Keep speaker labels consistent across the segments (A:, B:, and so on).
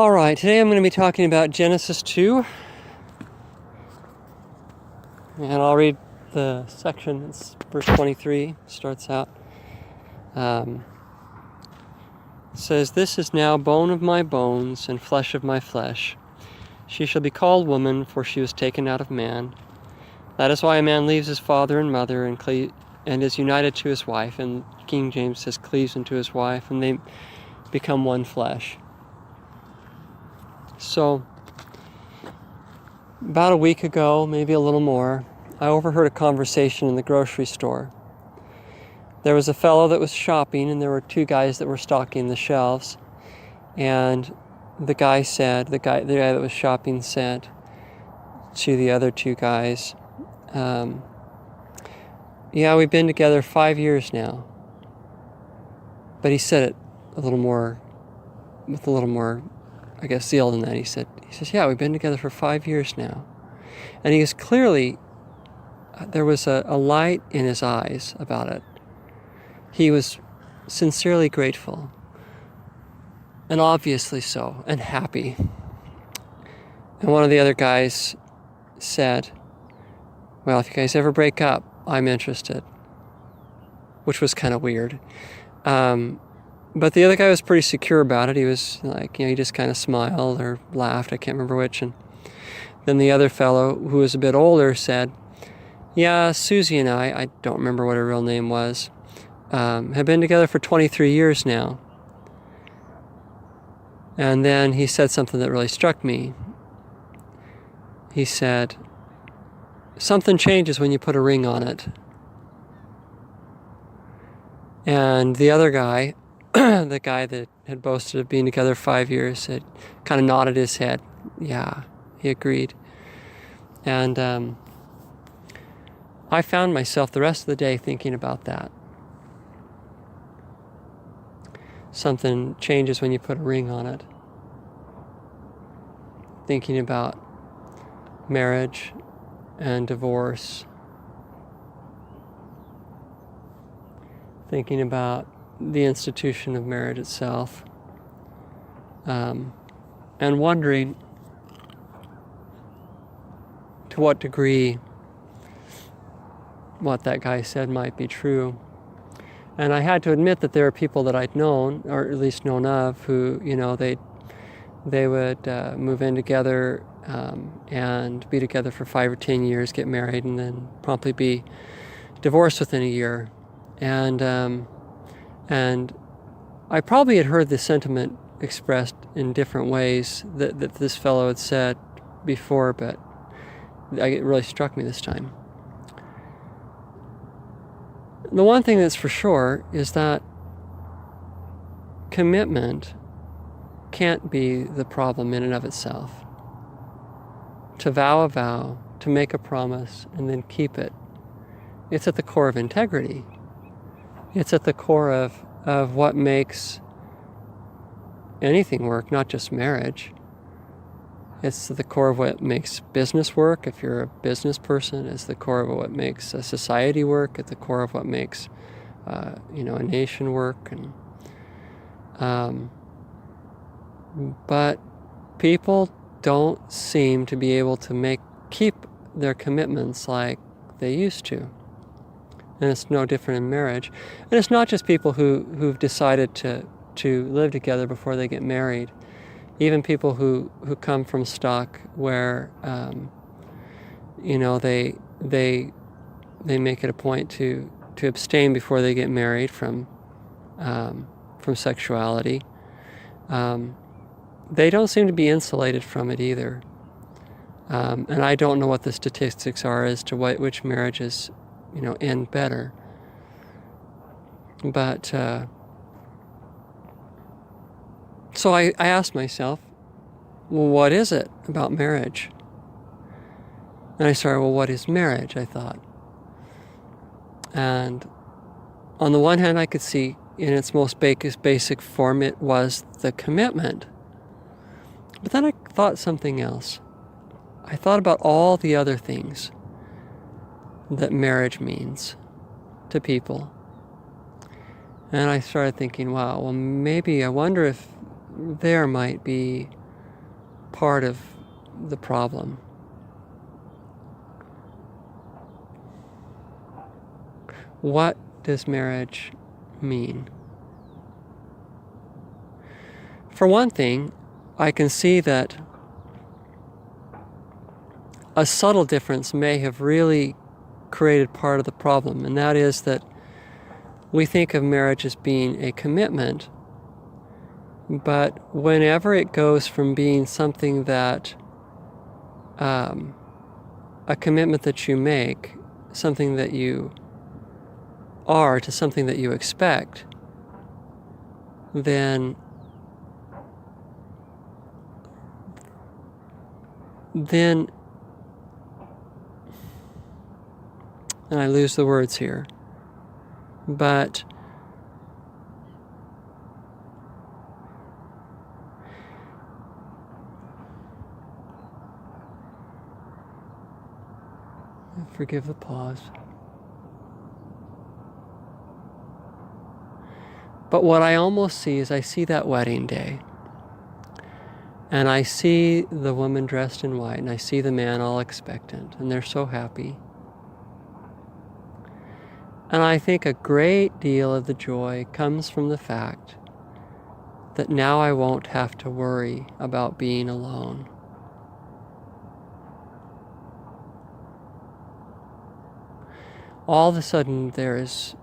A: All right, today I'm going to be talking about Genesis 2, and I'll read the section. It's verse 23, starts out. It says, "This is now bone of my bones and flesh of my flesh. She shall be called woman, for she was taken out of man. That is why a man leaves his father and mother and is united to his wife," and King James says cleaves into his wife, and they become one flesh. So, about a week ago, maybe a little more, I overheard a conversation in the grocery store. There was a fellow that was shopping, and there were two guys that were stocking the shelves. And the guy that was shopping said to the other two guys, "Yeah, we've been together 5 years now." But he said it with a little more, I guess, zeal than that. He says, "Yeah, we've been together for 5 years now." And he was clearly, there was a light in his eyes about it. He was sincerely grateful, and obviously so, and happy. And one of the other guys said, "Well, if you guys ever break up, I'm interested," which was kind of weird. But the other guy was pretty secure about it. He was like, he just kind of smiled or laughed. I can't remember which. And then the other fellow, who was a bit older, said, "Yeah, Susie and I don't remember what her real name was, have been together for 23 years now." And then he said something that really struck me. He said, "Something changes when you put a ring on it." And the other guy, the guy that had boasted of being together 5 years, kind of nodded his head. Yeah, he agreed. And I found myself the rest of the day thinking about that. Something changes when you put a ring on it. Thinking about marriage and divorce. Thinking about the institution of marriage itself, and wondering to what degree what that guy said might be true. And I had to admit that there are people that I'd known, or at least known of, who, they would move in together and be together for 5 or 10 years, get married, and then promptly be divorced within a year. And I probably had heard this sentiment expressed in different ways that this fellow had said before, but it really struck me this time. The one thing that's for sure is that commitment can't be the problem in and of itself. To vow a vow, to make a promise, and then keep it, it's at the core of integrity. It's at the core of what makes anything work, not just marriage. It's at the core of what makes business work. If you're a business person, it's the core of what makes a society work. At the core of what makes, a nation work. But people don't seem to be able to keep their commitments like they used to. And it's no different in marriage. And it's not just people who've decided to live together before they get married. Even people who come from stock where, they make it a point to abstain before they get married from sexuality. They don't seem to be insulated from it either. And I don't know what the statistics are as to which marriages end better. But so I asked myself, well, what is it about marriage? And I started, well, what is marriage, I thought. And on the one hand, I could see in its most basic form, it was the commitment. But then I thought something else. I thought about all the other things that marriage means to people. And I started thinking, wow, well, maybe I wonder if there might be part of the problem. What does marriage mean? For one thing, I can see that a subtle difference may have really created part of the problem, and that is that we think of marriage as being a commitment, but whenever it goes from being something that, a commitment that you make, something that you are, to something that you expect, then and I lose the words here, but forgive the pause. But what I almost see is I see that wedding day. And I see the woman dressed in white, and I see the man all expectant, and they're so happy. And I think a great deal of the joy comes from the fact that now I won't have to worry about being alone. All of a sudden, there is,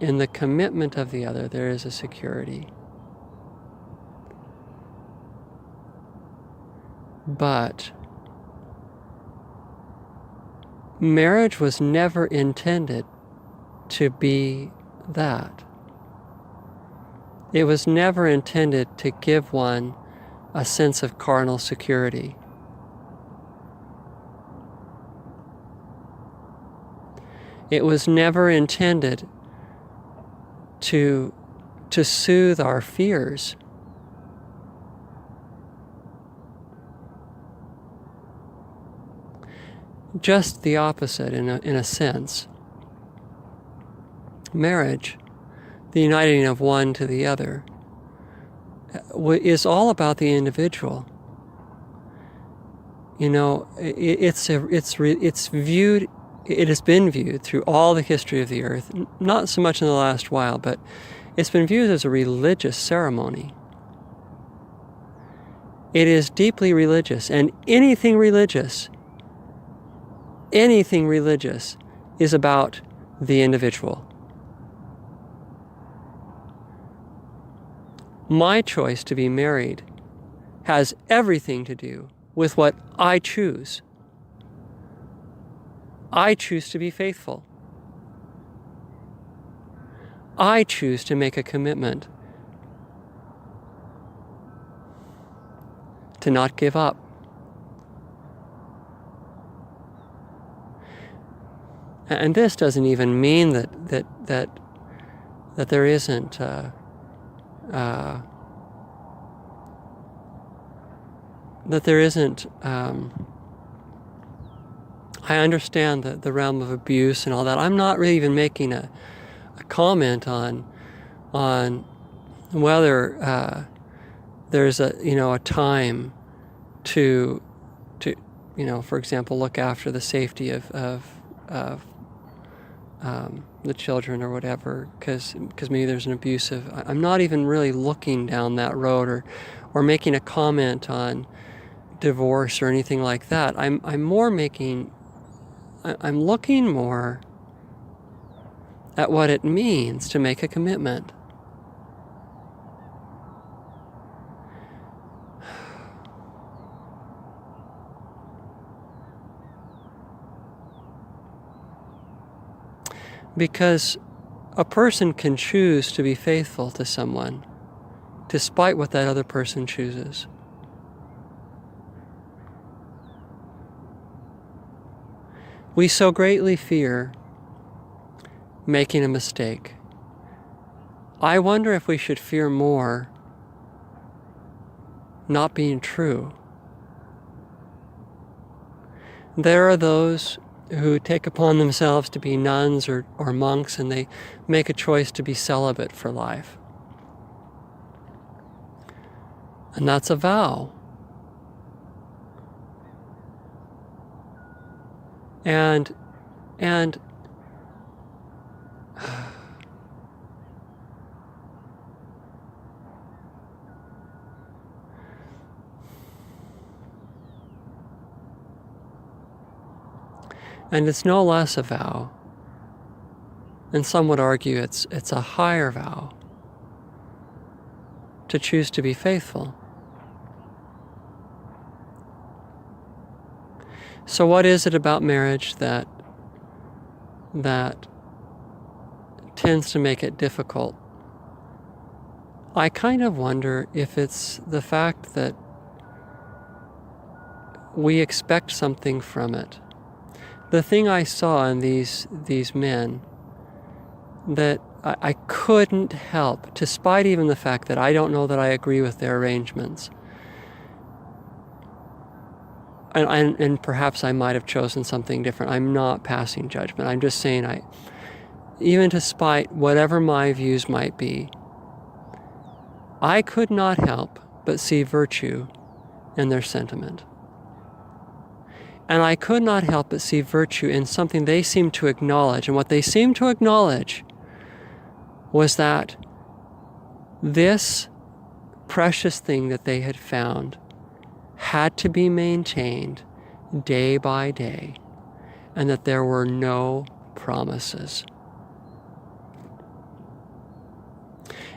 A: in the commitment of the other, there is a security. But marriage was never intended to be that. It was never intended to give one a sense of carnal security. It was never intended to soothe our fears. Just the opposite in a sense. Marriage, the uniting of one to the other, is all about the individual. You know, it has been viewed through all the history of the earth, not so much in the last while, but it's been viewed as a religious ceremony. It is deeply religious, and anything religious is about the individual. My choice to be married has everything to do with what I choose. I choose to be faithful. I choose to make a commitment to not give up. And this doesn't even mean that there isn't I understand the realm of abuse and all that. I'm not really even making a comment on whether there's a time to for example, look after the safety of the children or whatever, because maybe there's an abusive. I'm not even really looking down that road or making a comment on divorce or anything like that. I'm looking more at what it means to make a commitment. Because a person can choose to be faithful to someone despite what that other person chooses. We so greatly fear making a mistake. I wonder if we should fear more not being true. There are those who take upon themselves to be nuns or monks, and they make a choice to be celibate for life. And that's a vow. And and and it's no less a vow. And some would argue it's a higher vow to choose to be faithful. So what is it about marriage that tends to make it difficult? I kind of wonder if it's the fact that we expect something from it. The thing I saw in these men, that I couldn't help, despite even the fact that I don't know that I agree with their arrangements, and perhaps I might have chosen something different. I'm not passing judgment. I'm just saying, even despite whatever my views might be, I could not help but see virtue in their sentiment. And I could not help but see virtue in something they seemed to acknowledge. And what they seemed to acknowledge was that this precious thing that they had found had to be maintained day by day, and that there were no promises.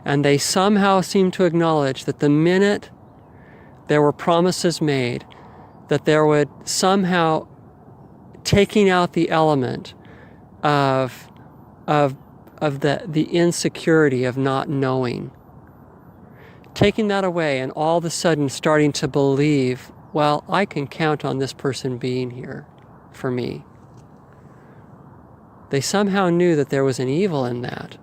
A: And they somehow seemed to acknowledge that the minute there were promises made, that there would somehow, taking out the element of the insecurity of not knowing, taking that away, and all of a sudden starting to believe, well, I can count on this person being here for me. They somehow knew that there was an evil in that.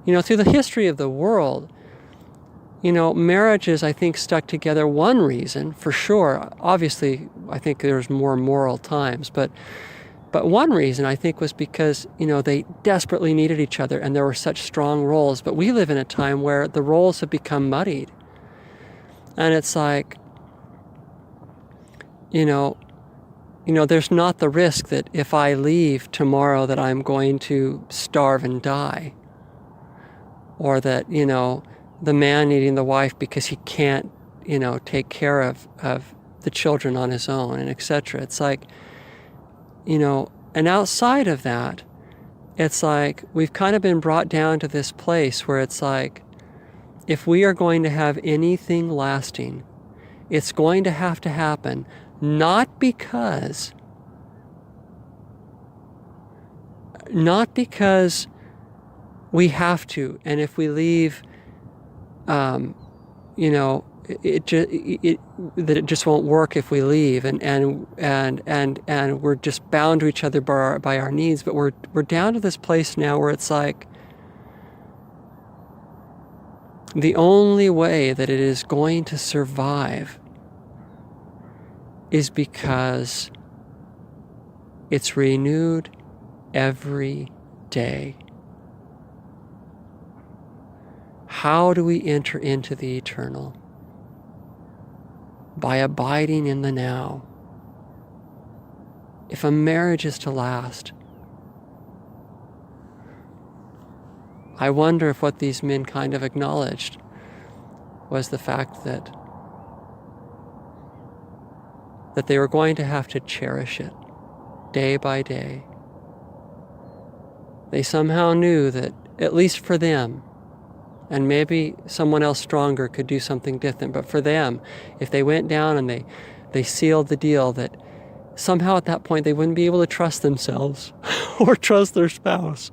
A: Through the history of the world, marriages, I think, stuck together. One reason, for sure, obviously, I think there's more moral times, but one reason, I think, was because, they desperately needed each other and there were such strong roles. But we live in a time where the roles have become muddied. And it's like, there's not the risk that if I leave tomorrow that I'm going to starve and die. Or that, the man needing the wife because he can't, take care of the children on his own, and etc. It's like, and outside of that, it's like we've kind of been brought down to this place where it's like, if we are going to have anything lasting, it's going to have to happen not because we have to, and if we leave, that it just won't work if we leave, and we're just bound to each other by our needs. But we're down to this place now where it's like the only way that it is going to survive is because it's renewed every day. How do we enter into the eternal? By abiding in the now. If a marriage is to last, I wonder if what these men kind of acknowledged was the fact that they were going to have to cherish it day by day. They somehow knew that, at least for them, and maybe someone else stronger could do something different, but for them, if they went down and they sealed the deal, that somehow at that point they wouldn't be able to trust themselves or trust their spouse.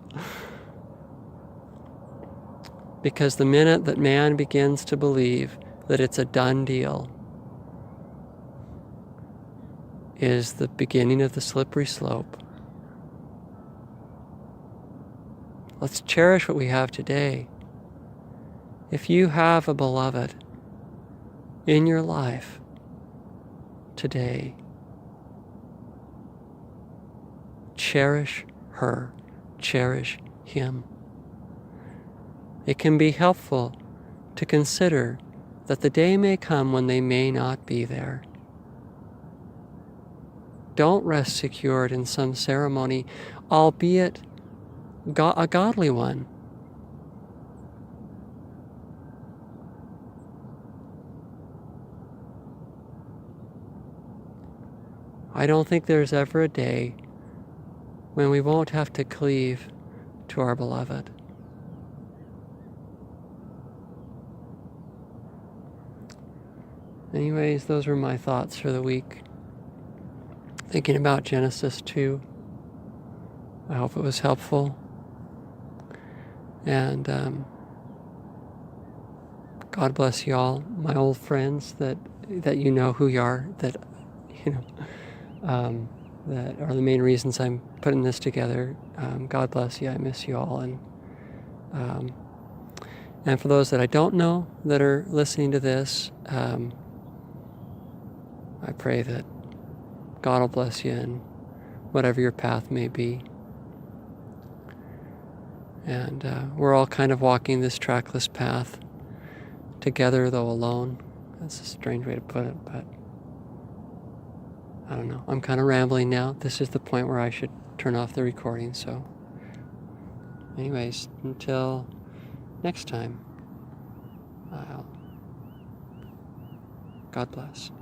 A: Because the minute that man begins to believe that it's a done deal is the beginning of the slippery slope. Let's cherish what we have today. If you have a beloved in your life today, cherish her, cherish him. It can be helpful to consider that the day may come when they may not be there. Don't rest secured in some ceremony, albeit a godly one. I don't think there's ever a day when we won't have to cleave to our beloved. Anyways, those were my thoughts for the week. Thinking about Genesis 2. I hope it was helpful. And God bless you all, my old friends that you know who you are, that that are the main reasons I'm putting this together. God bless you. I miss you all. And for those that I don't know that are listening to this, I pray that God will bless you in whatever your path may be. And we're all kind of walking this trackless path together, though alone. That's a strange way to put it, but I don't know. I'm kind of rambling now. This is the point where I should turn off the recording. So anyways, until next time, God bless.